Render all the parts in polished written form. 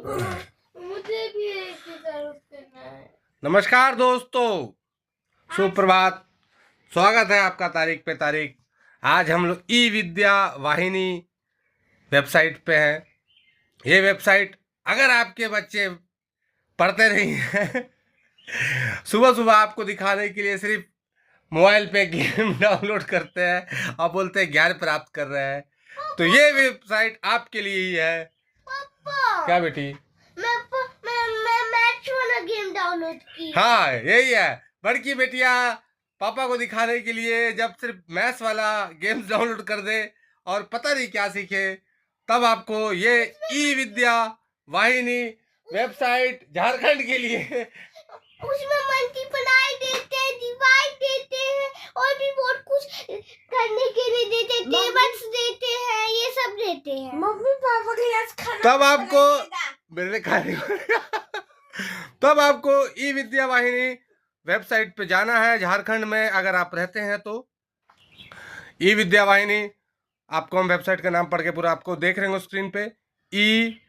मुझे भी एक ही तरफ करना है। नमस्कार दोस्तों, सुप्रभात। स्वागत है आपका तारीख पे तारीख। आज हम लोग ई विद्या वाहिनी वेबसाइट पे हैं। ये वेबसाइट अगर आपके बच्चे पढ़ते नहीं हैं सुबह सुबह आपको दिखाने के लिए सिर्फ मोबाइल पे गेम डाउनलोड करते हैं और बोलते हैं ज्ञान प्राप्त कर रहे हैं, तो ये वेबसाइट आपके लिए ही है। पापा, क्या बेटी? मैं मैच वाला गेम डाउनलोड की। हाँ, यही है। बड़की बेटिया पापा को दिखाने के लिए जब सिर्फ मैथ्स वाला गेम्स डाउनलोड कर दे और पता नहीं क्या सीखे, तब आपको ये ई विद्या वाहिनी वेबसाइट झारखंड के लिए उसमें मल्टीप्लाई देते हैं, डिवाइड देते हैं और भी बहुत कुछ करने के लिए देते हैं, टेबल्स देते हैं, ये सब देते हैं। मम्मी पापा के आज खाना तब आपको मेरे खाने तब आपको ई विद्या वाहिनी वेबसाइट पे जाना है। झारखंड में अगर आप रहते हैं तो ई विद्या वाहिनी, आपको हम वेबसाइट का नाम पढ़ के पूरा आपको देख रहे हैं स्क्रीन पे। ई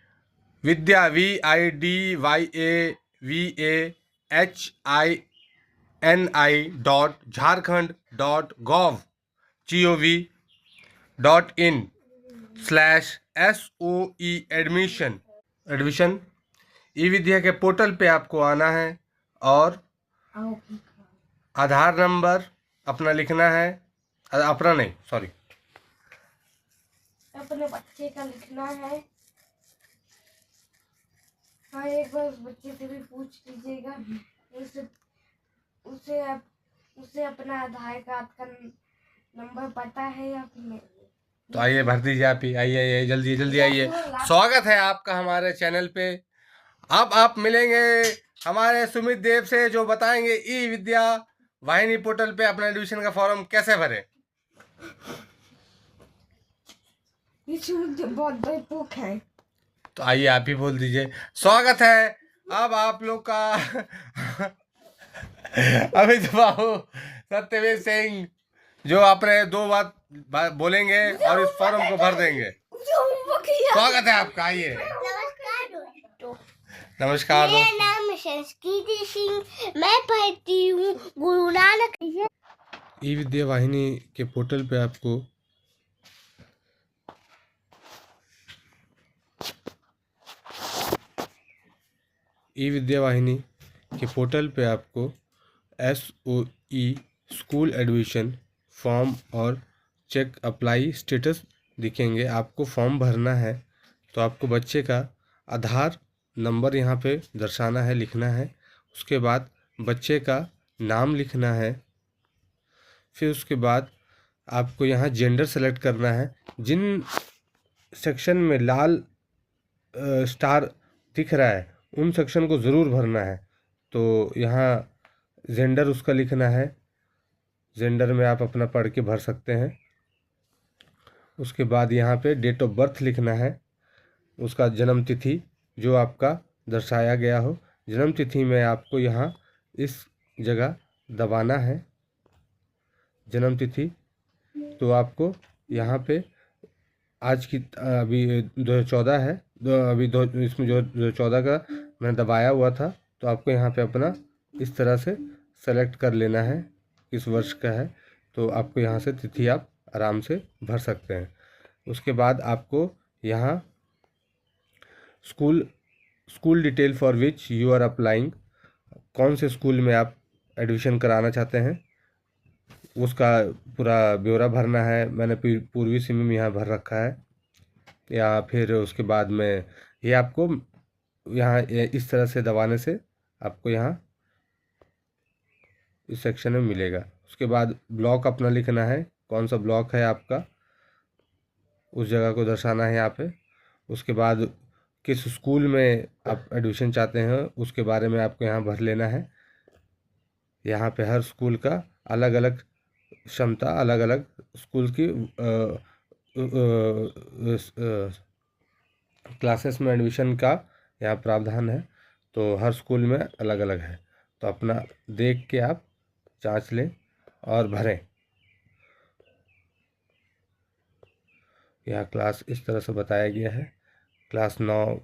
विद्या VIDYAVINI.jharkhand.gov.in/SOE एडमिशन। ई विद्या के पोर्टल पे आपको आना है और आधार नंबर अपना लिखना है। अपना नहीं, सॉरी, अपने बच्चे का लिखना है। हाँ, एक बार बच्चे से भी पूछ लीजिएगा, उसे उसे अपना आधार कार्ड का नंबर पता है या फिर नहीं। तो आइए भर दीजिए आप ही। आइए जल्दी जल्दी आइए। स्वागत है आपका हमारे चैनल पे। अब आप मिलेंगे हमारे सुमित देव से, जो बताएंगे ई विद्या वाहिनी पोर्टल पे अपना एडमिशन का फॉर्म कैसे भरें। बहुत बेवकूफ है। तो आइए आप ही बोल दीजिए। स्वागत है अब आप लोग का अमित बाबू सत्यवीर सिंह, जो अपने दो बात बोलेंगे और इस फॉर्म को भर देंगे। स्वागत है आपका। आइए। नमस्कार मेरा नाम संस्कृति सिंह, मैं पढ़ती हूँ गुरु नानक। ई विद्या वाहिनी के पोर्टल पे आपको ई विद्या वाहिनी के पोर्टल पे आपको SOE स्कूल एडमिशन फॉर्म और चेक अप्लाई स्टेटस दिखेंगे। आपको फॉर्म भरना है तो आपको बच्चे का आधार नंबर यहाँ पे दर्शाना है, लिखना है। उसके बाद बच्चे का नाम लिखना है। फिर उसके बाद आपको यहाँ जेंडर सेलेक्ट करना है। जिन सेक्शन में लाल स्टार दिख रहा है उन सेक्शन को ज़रूर भरना है। तो यहाँ जेंडर उसका लिखना है। जेंडर में आप अपना पढ़ के भर सकते हैं। उसके बाद यहाँ पे डेट ऑफ बर्थ लिखना है, उसका जन्म तिथि जो आपका दर्शाया गया हो। जन्म तिथि में आपको यहाँ इस जगह दबाना है जन्म तिथि। तो आपको यहाँ पे आज की अभी 2014 है, इसमें जो 2014 का मैंने दबाया हुआ था, तो आपको यहाँ पे अपना इस तरह से सेलेक्ट कर लेना है किस वर्ष का है। तो आपको यहाँ से तिथि आप आराम से भर सकते हैं। उसके बाद आपको यहाँ school detail for which you are applying, कौन से स्कूल में आप एडमिशन कराना चाहते हैं उसका पूरा ब्यौरा भरना है। मैंने पूर्वी सिमी में यहाँ भर रखा है। या फिर उसके बाद में ये आपको यहाँ इस तरह से दबाने से आपको यहाँ इस सेक्शन में मिलेगा। उसके बाद ब्लॉक अपना लिखना है, कौन सा ब्लॉक है आपका, उस जगह को दर्शाना है यहाँ पे। उसके बाद किस स्कूल में आप एडमिशन चाहते हैं उसके बारे में आपको यहाँ भर लेना है। यहाँ पे हर स्कूल का अलग अलग क्षमता, अलग अलग स्कूल की क्लासेस में एडमिशन का यहाँ प्रावधान है। तो हर स्कूल में अलग अलग है, तो अपना देख के आप जांच लें और भरें। यह क्लास इस तरह से बताया गया है। Class 9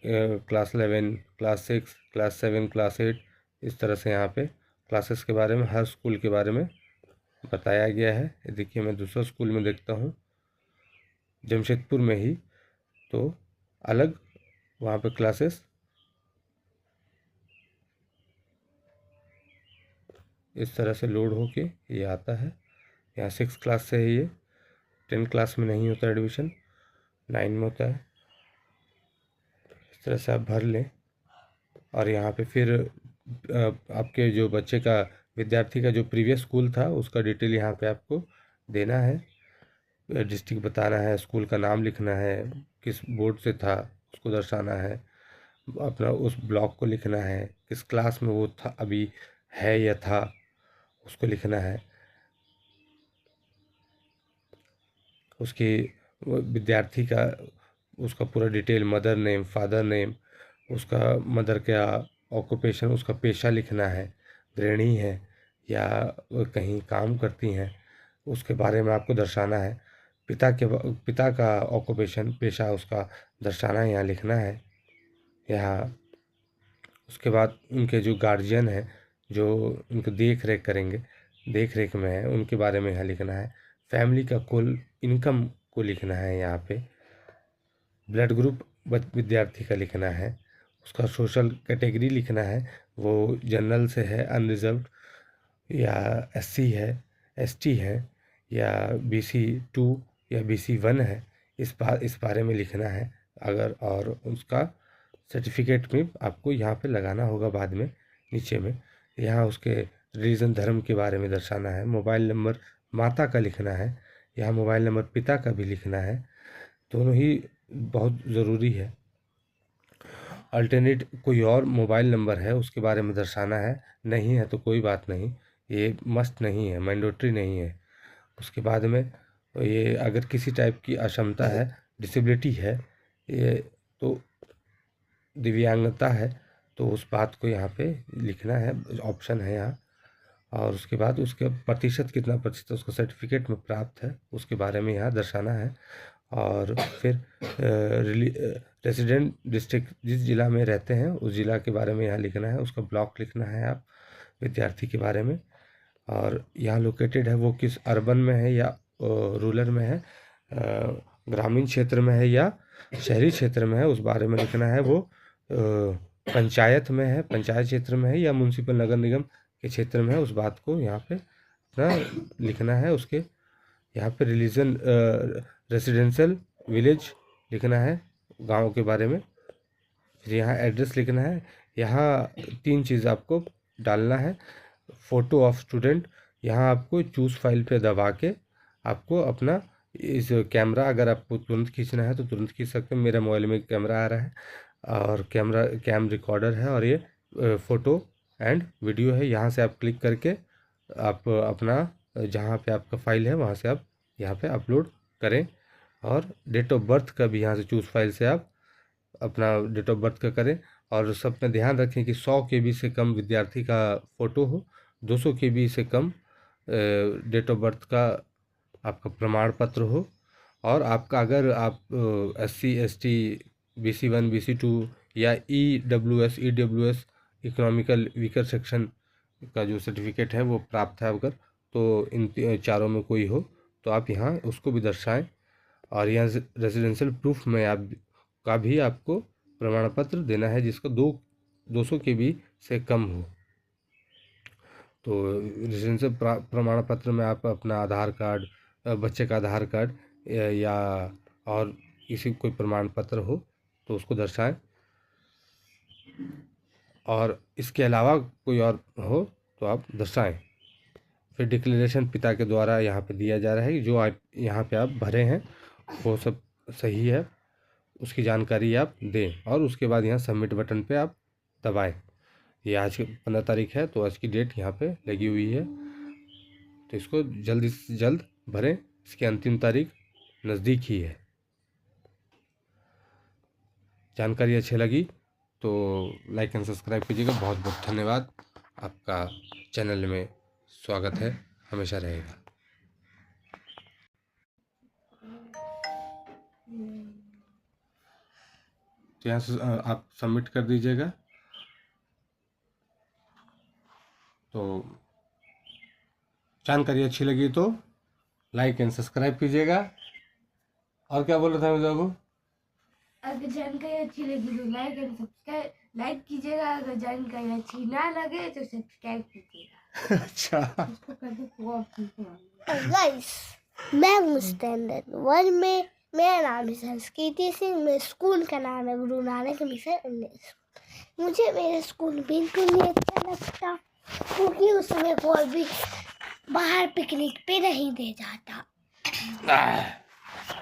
class 11, class 6, class 7, class 8, इस तरह से यहाँ पे क्लासेस के बारे में, हर स्कूल के बारे में बताया गया है। ये देखिए, मैं दूसरा स्कूल में देखता हूँ जमशेदपुर में ही, तो अलग वहाँ पे क्लासेस इस तरह से लोड होके ये आता है। यहाँ 6 क्लास से है, ये 10 क्लास में नहीं होता एडमिशन, 9 में होता है। इस तरह से आप भर लें और यहाँ पे फिर आपके जो बच्चे का, विद्यार्थी का जो प्रीवियस स्कूल था उसका डिटेल यहाँ पे आपको देना है। डिस्ट्रिक्ट बताना है, स्कूल का नाम लिखना है, किस बोर्ड से था उसको दर्शाना है, अपना उस ब्लॉक को लिखना है, किस क्लास में वो था, अभी है या था, उसको लिखना है। उसकी विद्यार्थी का उसका पूरा detail, mother name, father name, उसका मदर का ऑक्यूपेशन, उसका पेशा लिखना है, गृहिणी है या वो कहीं काम करती हैं, उसके बारे में आपको दर्शाना है। पिता का ऑक्यूपेशन, पेशा उसका दर्शाना है, यहाँ लिखना है। यहाँ उसके बाद उनके जो गार्जियन हैं, जो उनकी देख रेख करेंगे, देख रेख में है, उनके बारे में यहाँ लिखना है। फैमिली का कुल इनकम को लिखना है यहाँ पे। ब्लड ग्रुप विद्यार्थी का लिखना है। उसका सोशल कैटेगरी लिखना है, वो जनरल से है, अनरिजर्व्ड या एससी है, एसटी है या BC 2 या BC 1 है, इस बारे में लिखना है। अगर और उसका सर्टिफिकेट में आपको यहाँ पे लगाना होगा बाद में नीचे में। यहाँ उसके रिलीजन, धर्म के बारे में दर्शाना है। मोबाइल नंबर माता का लिखना है, यहाँ मोबाइल नंबर पिता का भी लिखना है, दोनों ही बहुत ज़रूरी है। अल्टरनेट कोई और मोबाइल नंबर है उसके बारे में दर्शाना है, नहीं है तो कोई बात नहीं, ये मस्ट नहीं है, मैंडेटरी नहीं है। उसके बाद में ये अगर किसी टाइप की अक्षमता है, डिसेबिलिटी है, ये तो दिव्यांगता है, तो उस बात को यहाँ पे लिखना है, ऑप्शन है यहाँ। और उसके बाद उसके प्रतिशत, कितना प्रतिशत उसको सर्टिफिकेट में प्राप्त है, उसके बारे में यहाँ दर्शाना है। और फिर रेसिडेंट डिस्ट्रिक्ट, जिस ज़िला में रहते हैं उस ज़िला के बारे में यहाँ लिखना है, उसका ब्लॉक लिखना है आप, विद्यार्थी के बारे में। और यहाँ लोकेटेड है वो किस अर्बन में है या रूरल में है, ग्रामीण क्षेत्र में है या शहरी क्षेत्र में है, उस बारे में लिखना है। वो पंचायत में है, पंचायत क्षेत्र में है या म्यूनसिपल नगर निगम के क्षेत्र में है, उस बात को यहाँ पे अपना लिखना है। उसके यहाँ पे रिलीजन, रेसिडेंशियल विलेज लिखना है, गांव के बारे में। फिर यहाँ एड्रेस लिखना है। यहाँ 3 चीज़ आपको डालना है। फ़ोटो ऑफ स्टूडेंट, यहाँ आपको चूज़ फाइल पे दबा के आपको अपना इस कैमरा, अगर आपको तुरंत खींचना है तो तुरंत खींच सकते हैं। मेरे मोबाइल में कैमरा आ रहा है और कैम रिकॉर्डर है, और ये फ़ोटो एंड वीडियो है। यहाँ से आप क्लिक करके आप अपना जहाँ पे आपका फ़ाइल है वहाँ से आप यहाँ पे अपलोड करें। और डेट ऑफ बर्थ का भी यहाँ से चूज़ फाइल से आप अपना डेट ऑफ बर्थ का करें। और सब में ध्यान रखें कि 100 KB से कम विद्यार्थी का फ़ोटो हो, 200 KB से कम डेट ऑफ बर्थ का आपका प्रमाण पत्र हो। और आपका अगर आप SC ST BC 1 BC 2 या EWS इकोनॉमिकल वीकर सेक्शन का जो सर्टिफिकेट है वो प्राप्त है अगर, तो इन चारों में कोई हो तो आप यहाँ उसको भी दर्शाएं। और यहाँ रेजिडेंशियल प्रूफ में आप का भी आपको प्रमाण पत्र देना है जिसका 200 KB से कम हो। तो रेजिडेंशियल प्रमाण पत्र में आप अपना आधार कार्ड, बच्चे का आधार कार्ड या और किसी कोई प्रमाण पत्र हो तो उसको दर्शाएं। और इसके अलावा कोई और हो तो आप दर्शाएं। फिर डिक्लेरेशन पिता के द्वारा यहाँ पे दिया जा रहा है कि जो आप यहाँ पे आप भरे हैं वो सब सही है, उसकी जानकारी आप दें। और उसके बाद यहाँ सबमिट बटन पे आप दबाएं। ये आज की 15 तारीख है तो आज की डेट यहाँ पे लगी हुई है, तो इसको जल्दी से जल्द भरें, इसकी अंतिम तारीख नज़दीक ही है। जानकारी अच्छी लगी तो लाइक एंड सब्सक्राइब कीजिएगा। बहुत बहुत धन्यवाद, आपका चैनल में स्वागत है, हमेशा रहेगा। तो यहाँ से आप सबमिट कर दीजिएगा। तो जानकारी अच्छी लगी तो लाइक एंड सब्सक्राइब कीजिएगा। और क्या बोल रहे थे अमित बाबू? अगर जानकारी अच्छी लगी तो लाइक कीजिएगा, अगर जानकारी अच्छी ना लगे तो सब्सक्राइब कीजिएगा। अच्छा गाइस, मैं हूँ स्टैंडर्ड 1 में, मेरा नाम है संस्कृति सिंह, मेरे स्कूल का नाम है गुरु नानक मिशन इंग्लिश। मुझे मेरे स्कूल बिल्कुल नहीं अच्छा लगता, क्योंकि उसमें कोई भी बाहर पिकनिक पे नहीं दे जाता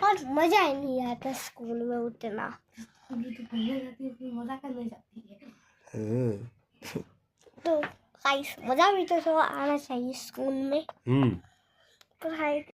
और मजा ही नहीं आता स्कूल में उतना। तो पढ़ने जाती है, फिर मजा करने जाती है। तो गाइस, मजा भी तो थोड़ा आना चाहिए स्कूल में। पढ़ाई